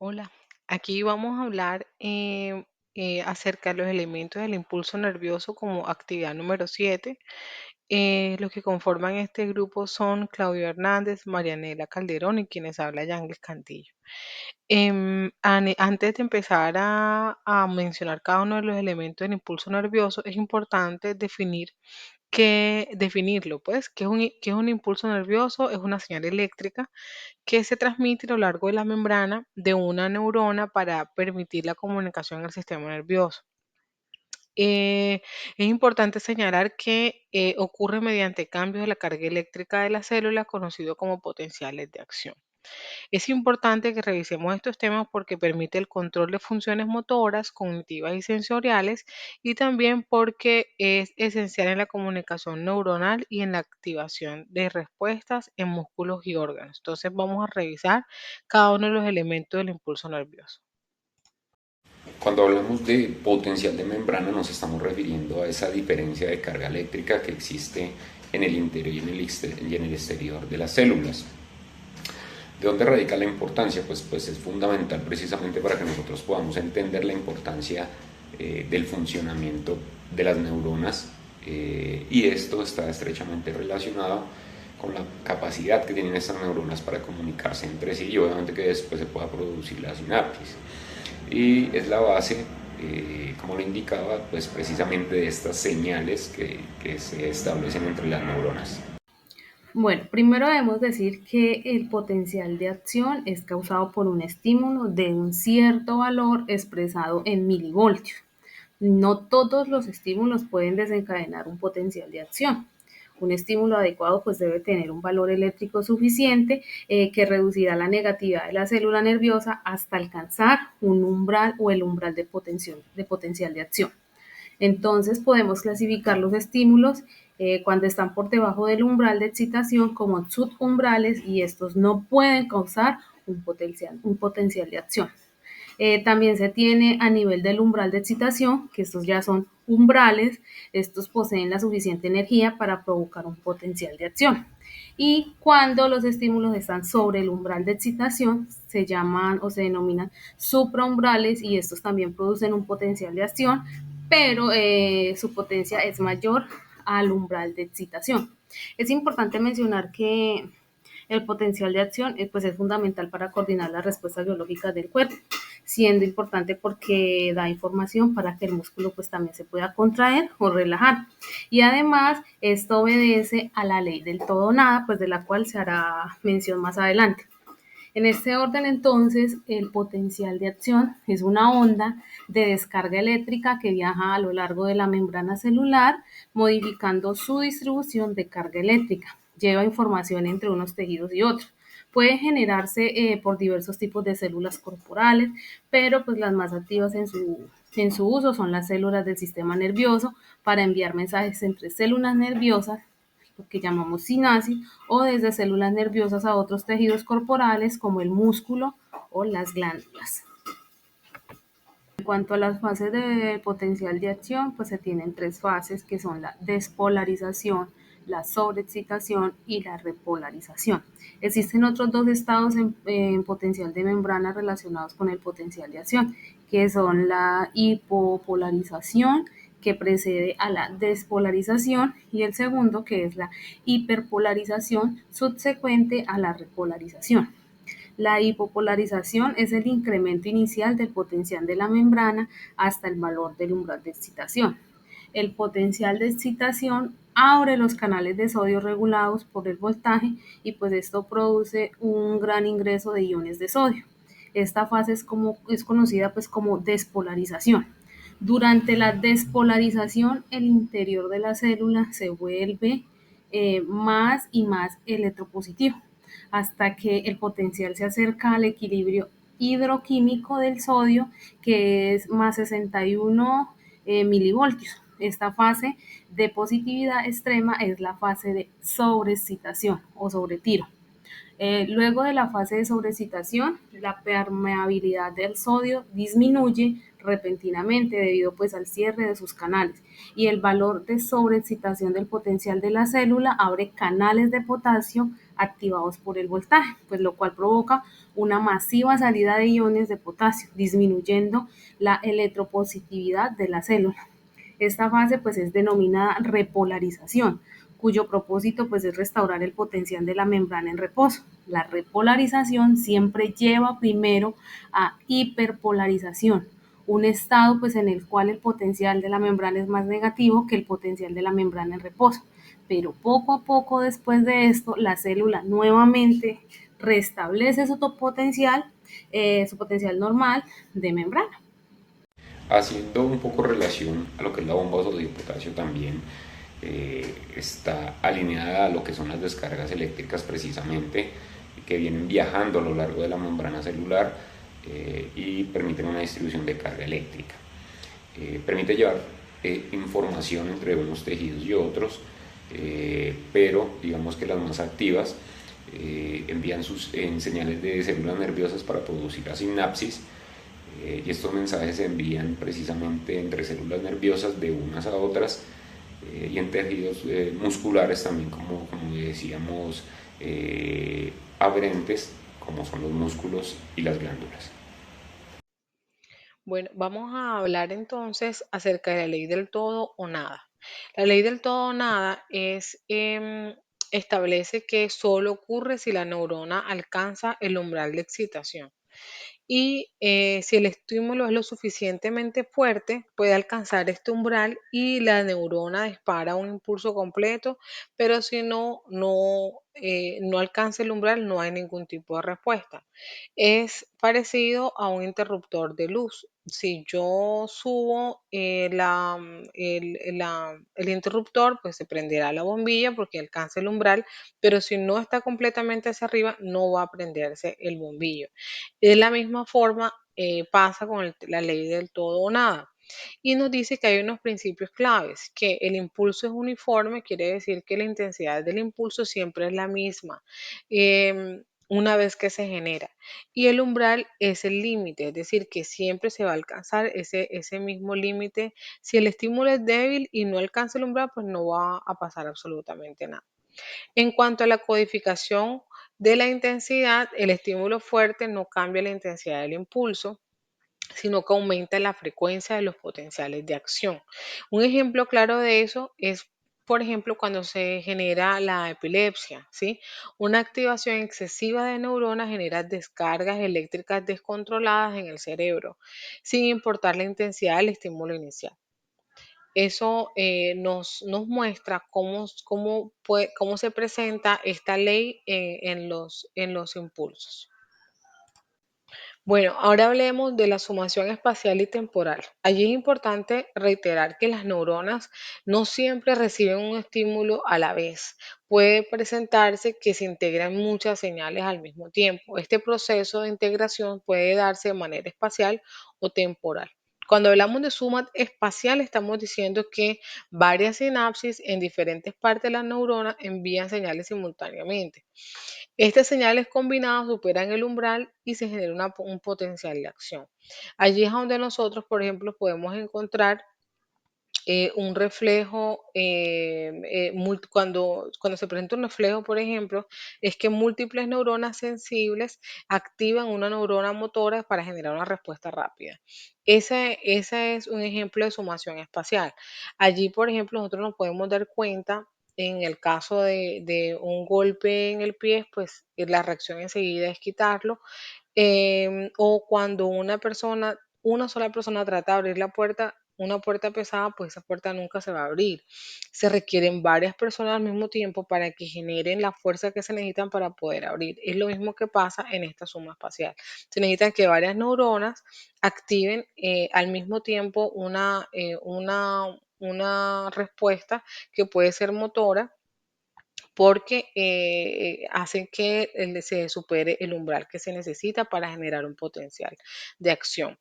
Hola, aquí vamos a hablar acerca de los elementos del impulso nervioso como actividad número 7. Los que conforman este grupo son Claudio Hernández, Marianela Calderón y quienes habla Yangel Cantillo. Antes de empezar a mencionar cada uno de los elementos del impulso nervioso, es importante definirlo, pues, qué es un impulso nervioso. Es una señal eléctrica que se transmite a lo largo de la membrana de una neurona para permitir la comunicación al sistema nervioso. Eh, es importante señalar que ocurre mediante cambios de la carga eléctrica de la célula, conocido como potenciales de acción. Es importante que revisemos estos temas porque permite el control de funciones motoras, cognitivas y sensoriales, y también porque es esencial en la comunicación neuronal y en la activación de respuestas en músculos y órganos. Entonces vamos a revisar cada uno de los elementos del impulso nervioso. Cuando hablamos de potencial de membrana nos estamos refiriendo a esa diferencia de carga eléctrica que existe en el interior y en el exterior de las células. ¿De dónde radica la importancia? Pues es fundamental precisamente para que nosotros podamos entender la importancia del funcionamiento de las neuronas, y esto está estrechamente relacionado con la capacidad que tienen estas neuronas para comunicarse entre sí y obviamente que después se pueda producir la sinapsis. Y es la base, como lo indicaba, pues precisamente de estas señales que se establecen entre las neuronas. Bueno, primero debemos decir que el potencial de acción es causado por un estímulo de un cierto valor expresado en milivoltios. No todos los estímulos pueden desencadenar un potencial de acción. Un estímulo adecuado pues debe tener un valor eléctrico suficiente que reducirá la negatividad de la célula nerviosa hasta alcanzar un umbral o el umbral de potencial de acción. Entonces podemos clasificar los estímulos cuando están por debajo del umbral de excitación como subumbrales y estos no pueden causar un potencial de acción. También se tiene a nivel del umbral de excitación, que estos ya son umbrales, estos poseen la suficiente energía para provocar un potencial de acción. Y cuando los estímulos están sobre el umbral de excitación, se llaman o se denominan supraumbrales y estos también producen un potencial de acción, pero su potencia es mayor al umbral de excitación. Es importante mencionar que el potencial de acción pues es fundamental para coordinar las respuestas biológicas del cuerpo, siendo importante porque da información para que el músculo pues también se pueda contraer o relajar. Y además esto obedece a la ley del todo o nada, pues de la cual se hará mención más adelante. En este orden, entonces, el potencial de acción es una onda de descarga eléctrica que viaja a lo largo de la membrana celular, modificando su distribución de carga eléctrica. Lleva información entre unos tejidos y otros. Puede generarse por diversos tipos de células corporales, pero pues las más activas en su uso son las células del sistema nervioso para enviar mensajes entre células nerviosas, lo que llamamos sinapsis, o desde células nerviosas a otros tejidos corporales como el músculo o las glándulas. En cuanto a las fases de potencial de acción, pues se tienen tres fases que son la despolarización, la sobreexcitación y la repolarización. Existen otros dos estados en potencial de membrana relacionados con el potencial de acción, que son la hipopolarización, que precede a la despolarización, y el segundo, que es la hiperpolarización subsecuente a la repolarización. La hipopolarización es el incremento inicial del potencial de la membrana hasta el valor del umbral de excitación. El potencial de excitación abre los canales de sodio regulados por el voltaje y pues esto produce un gran ingreso de iones de sodio. Esta fase es conocida pues como despolarización. Durante la despolarización, el interior de la célula se vuelve más y más electropositivo hasta que el potencial se acerca al equilibrio hidroquímico del sodio, que es más 61 milivoltios. Esta fase de positividad extrema es la fase de sobreexcitación o sobretiro. Luego de la fase de sobrecitación, la permeabilidad del sodio disminuye repentinamente debido pues al cierre de sus canales y el valor de sobreexcitación del potencial de la célula abre canales de potasio activados por el voltaje, pues lo cual provoca una masiva salida de iones de potasio, disminuyendo la electropositividad de la célula. Esta fase pues es denominada repolarización, cuyo propósito pues es restaurar el potencial de la membrana en reposo. La repolarización siempre lleva primero a hiperpolarización, un estado pues en el cual el potencial de la membrana es más negativo que el potencial de la membrana en reposo. Pero poco a poco después de esto, la célula nuevamente restablece su potencial normal de membrana. Haciendo un poco relación a lo que es la bomba sodio de potasio también, está alineada a lo que son las descargas eléctricas precisamente, que vienen viajando a lo largo de la membrana celular y permiten una distribución de carga eléctrica. Permite llevar información entre unos tejidos y otros, pero digamos que las más activas envían sus señales de células nerviosas para producir la sinapsis, y estos mensajes se envían precisamente entre células nerviosas de unas a otras, y en tejidos musculares también, como decíamos, adherentes, como son los músculos y las glándulas. Bueno, vamos a hablar entonces acerca de la ley del todo o nada. La ley del todo o nada establece que solo ocurre si la neurona alcanza el umbral de excitación. Y si el estímulo es lo suficientemente fuerte, puede alcanzar este umbral y la neurona dispara un impulso completo, pero si no alcanza el umbral, no hay ningún tipo de respuesta. Es parecido a un interruptor de luz. Si yo subo el interruptor, pues se prenderá la bombilla porque alcanza el umbral, pero si no está completamente hacia arriba, no va a prenderse el bombillo. De la misma forma, pasa con la ley del todo o nada. Y nos dice que hay unos principios claves, que el impulso es uniforme, quiere decir que la intensidad del impulso siempre es la misma una vez que se genera. Y el umbral es el límite, es decir, que siempre se va a alcanzar ese mismo límite. Si el estímulo es débil y no alcanza el umbral, pues no va a pasar absolutamente nada. En cuanto a la codificación de la intensidad, el estímulo fuerte no cambia la intensidad del impulso, sino que aumenta la frecuencia de los potenciales de acción. Un ejemplo claro de eso es, por ejemplo, cuando se genera la epilepsia, ¿sí? Una activación excesiva de neuronas genera descargas eléctricas descontroladas en el cerebro, sin importar la intensidad del estímulo inicial. Eso nos muestra cómo se presenta esta ley en los impulsos. Bueno, ahora hablemos de la sumación espacial y temporal. Allí es importante reiterar que las neuronas no siempre reciben un estímulo a la vez. Puede presentarse que se integran muchas señales al mismo tiempo. Este proceso de integración puede darse de manera espacial o temporal. Cuando hablamos de suma espacial, estamos diciendo que varias sinapsis en diferentes partes de la neurona envían señales simultáneamente. Estas señales combinadas superan el umbral y se genera un potencial de acción. Allí es donde nosotros, por ejemplo, podemos encontrar un reflejo, cuando se presenta un reflejo, por ejemplo, es que múltiples neuronas sensibles activan una neurona motora para generar una respuesta rápida. Ese es un ejemplo de sumación espacial. Allí, por ejemplo, nosotros nos podemos dar cuenta en el caso de un golpe en el pie, pues la reacción enseguida es quitarlo. O cuando una sola persona trata de abrir la puerta, una puerta pesada, pues esa puerta nunca se va a abrir. Se requieren varias personas al mismo tiempo para que generen la fuerza que se necesitan para poder abrir. Es lo mismo que pasa en esta suma espacial. Se necesitan que varias neuronas activen al mismo tiempo una respuesta que puede ser motora porque hacen que se supere el umbral que se necesita para generar un potencial de acción.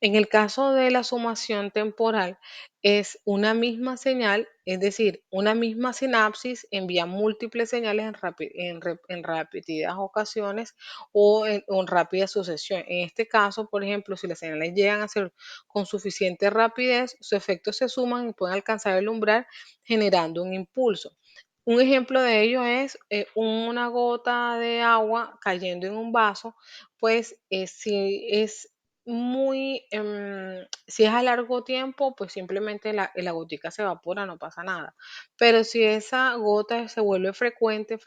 En el caso de la sumación temporal, es una misma señal, es decir, una misma sinapsis envía múltiples señales en repetidas ocasiones o en rápida sucesión. En este caso, por ejemplo, si las señales llegan a ser con suficiente rapidez, sus efectos se suman y pueden alcanzar el umbral generando un impulso. Un ejemplo de ello es una gota de agua cayendo en un vaso, pues si es a largo tiempo, pues simplemente la gotica se evapora, no pasa nada. Pero si esa gota se vuelve frecuente,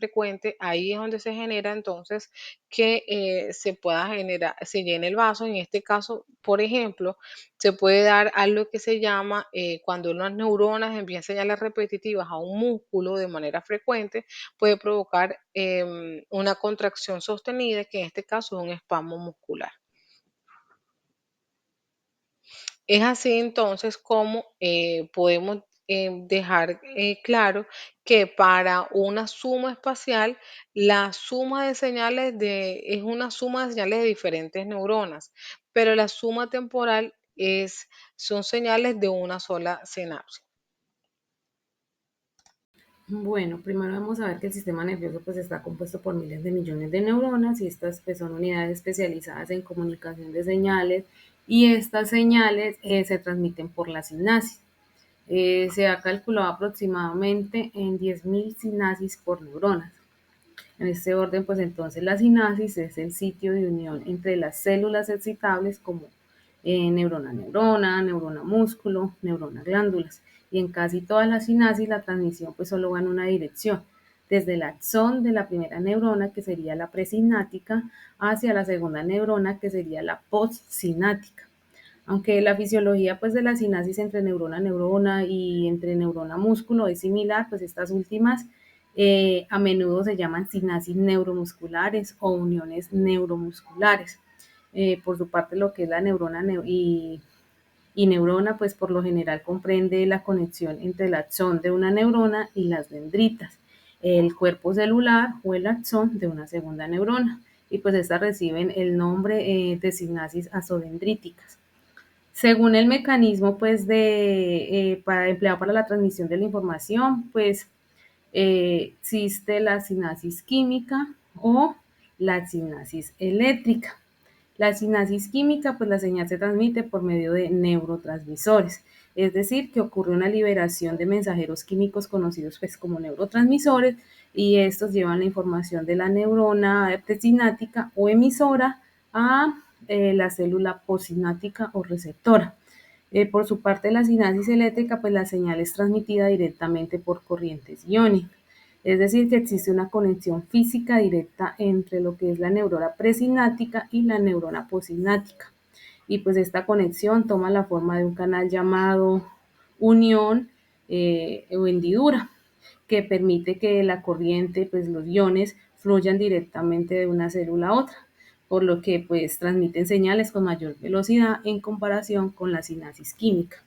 ahí es donde se genera entonces que se pueda generar, se llene el vaso. En este caso, por ejemplo, se puede dar algo que se llama, cuando unas neuronas envían señales repetitivas a un músculo de manera frecuente, puede provocar una contracción sostenida, que en este caso es un espasmo muscular. Es así entonces como podemos dejar claro que para una suma espacial, la suma de señales es una suma de señales de diferentes neuronas, pero la suma temporal son señales de una sola sinapsis. Bueno, primero vamos a ver que el sistema nervioso pues está compuesto por miles de millones de neuronas y estas pues son unidades especializadas en comunicación de señales y estas señales se transmiten por la sinapsis. Se ha calculado aproximadamente en 10.000 sinapsis por neuronas. En este orden, pues entonces la sinapsis es el sitio de unión entre las células excitables como neurona músculo, neurona glándulas. Y en casi todas las sinapsis la transmisión pues solo va en una dirección, desde el axón de la primera neurona, que sería la presináptica, hacia la segunda neurona, que sería la postsináptica. Aunque la fisiología pues de la sinapsis entre neurona a neurona y entre neurona a músculo es similar, pues estas últimas a menudo se llaman sinapsis neuromusculares o uniones neuromusculares. Por su parte, lo que es la y neurona, pues por lo general comprende la conexión entre el axón de una neurona y las dendritas, el cuerpo celular o el axón de una segunda neurona. Y pues estas reciben el nombre de sinapsis asodendríticas. Según el mecanismo pues empleado para la transmisión de la información, pues existe la sinapsis química o la sinapsis eléctrica. La sinapsis química, pues la señal se transmite por medio de neurotransmisores, es decir, que ocurre una liberación de mensajeros químicos conocidos pues como neurotransmisores y estos llevan la información de la neurona presináptica o emisora a la célula postsináptica o receptora. Por su parte, la sinapsis eléctrica, pues la señal es transmitida directamente por corrientes iónicas. Es decir, que existe una conexión física directa entre lo que es la neurona presináptica y la neurona postsináptica. Y pues esta conexión toma la forma de un canal llamado unión o hendidura, que permite que la corriente, pues los iones, fluyan directamente de una célula a otra, por lo que pues transmiten señales con mayor velocidad en comparación con la sinapsis química.